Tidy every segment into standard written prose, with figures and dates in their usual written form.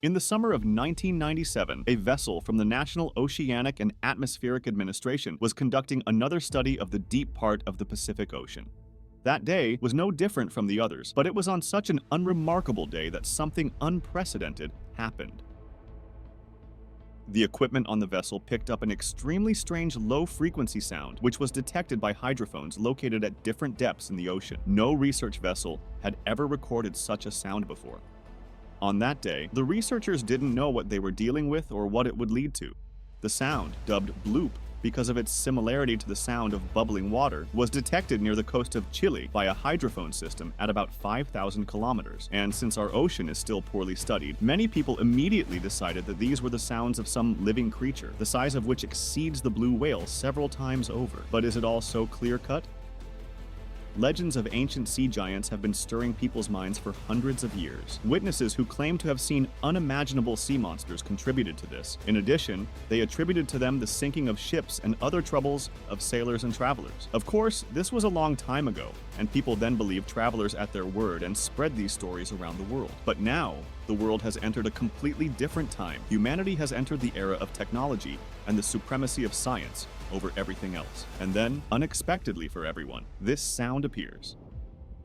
In the summer of 1997, a vessel from the National Oceanic and Atmospheric Administration was conducting another study of the deep part of the Pacific Ocean. That day was no different from the others, but it was on such an unremarkable day that something unprecedented happened. The equipment on the vessel picked up an extremely strange low-frequency sound, which was detected by hydrophones located at different depths in the ocean. No research vessel had ever recorded such a sound before. On that day, the researchers didn't know what they were dealing with or what it would lead to. The sound, dubbed Bloop because of its similarity to the sound of bubbling water, was detected near the coast of Chile by a hydrophone system at about 5,000 kilometers. And since our ocean is still poorly studied, many people immediately decided that these were the sounds of some living creature, the size of which exceeds the blue whale several times over. But is it all so clear-cut? Legends of ancient sea giants have been stirring people's minds for hundreds of years. Witnesses who claim to have seen unimaginable sea monsters contributed to this. In addition, they attributed to them the sinking of ships and other troubles of sailors and travelers. Of course, this was a long time ago, and people then believed travelers at their word and spread these stories around the world. But now, the world has entered a completely different time. Humanity has entered the era of technology and the supremacy of science over everything else. And then, unexpectedly for everyone, this sound appears.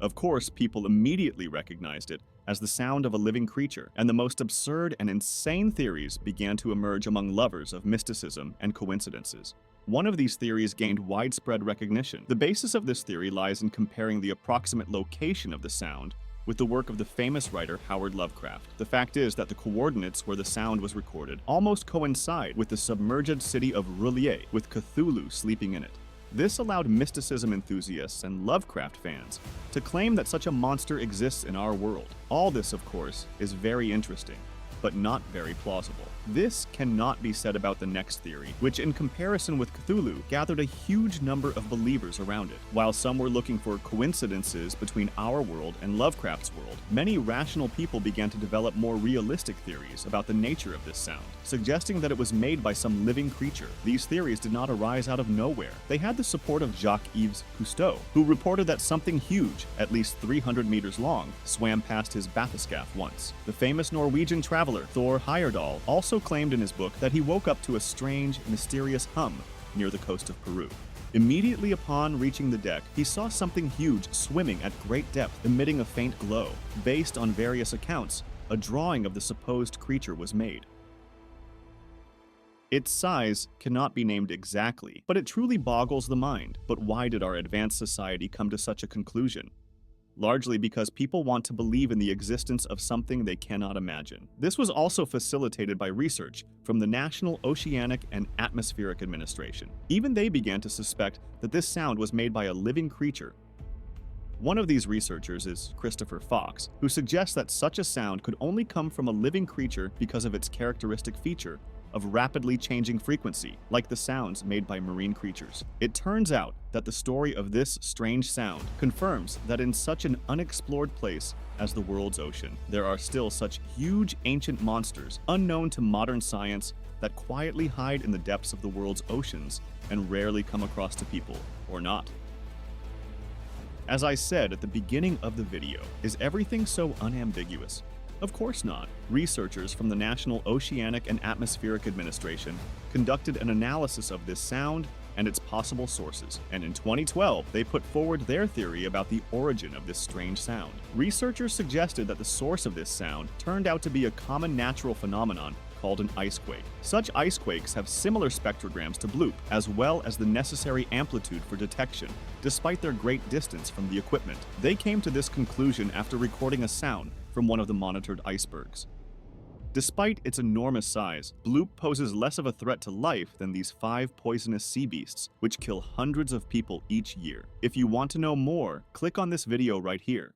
Of course, people immediately recognized it as the sound of a living creature, and the most absurd and insane theories began to emerge among lovers of mysticism and coincidences. One of these theories gained widespread recognition. The basis of this theory lies in comparing the approximate location of the sound with the work of the famous writer Howard Lovecraft. The fact is that the coordinates where the sound was recorded almost coincide with the submerged city of R'lyeh, with Cthulhu sleeping in it. This allowed mysticism enthusiasts and Lovecraft fans to claim that such a monster exists in our world. All this, of course, is very interesting, but not very plausible. This cannot be said about the next theory, which in comparison with Cthulhu gathered a huge number of believers around it. While some were looking for coincidences between our world and Lovecraft's world, many rational people began to develop more realistic theories about the nature of this sound, suggesting that it was made by some living creature. These theories did not arise out of nowhere. They had the support of Jacques-Yves Cousteau, who reported that something huge, at least 300 meters long, swam past his bathyscaphe once. The famous Norwegian traveler Thor Heyerdahl also claimed in his book that he woke up to a strange, mysterious hum near the coast of Peru. Immediately upon reaching the deck, he saw something huge swimming at great depth, emitting a faint glow. Based on various accounts, a drawing of the supposed creature was made. Its size cannot be named exactly, but it truly boggles the mind. But why did our advanced society come to such a conclusion? Largely because people want to believe in the existence of something they cannot imagine. This was also facilitated by research from the National Oceanic and Atmospheric Administration. Even they began to suspect that this sound was made by a living creature. One of these researchers is Christopher Fox, who suggests that such a sound could only come from a living creature because of its characteristic feature of rapidly changing frequency, like the sounds made by marine creatures. It turns out that the story of this strange sound confirms that in such an unexplored place as the world's ocean, there are still such huge ancient monsters unknown to modern science that quietly hide in the depths of the world's oceans and rarely come across to people, or not. As I said at the beginning of the video, is everything so unambiguous? Of course not. Researchers from the National Oceanic and Atmospheric Administration conducted an analysis of this sound and its possible sources, and in 2012, they put forward their theory about the origin of this strange sound. Researchers suggested that the source of this sound turned out to be a common natural phenomenon called an icequake. Such icequakes have similar spectrograms to Bloop, as well as the necessary amplitude for detection, despite their great distance from the equipment. They came to this conclusion after recording a sound from one of the monitored icebergs. Despite its enormous size, Bloop poses less of a threat to life than these 5 poisonous sea beasts, which kill hundreds of people each year. If you want to know more, click on this video right here.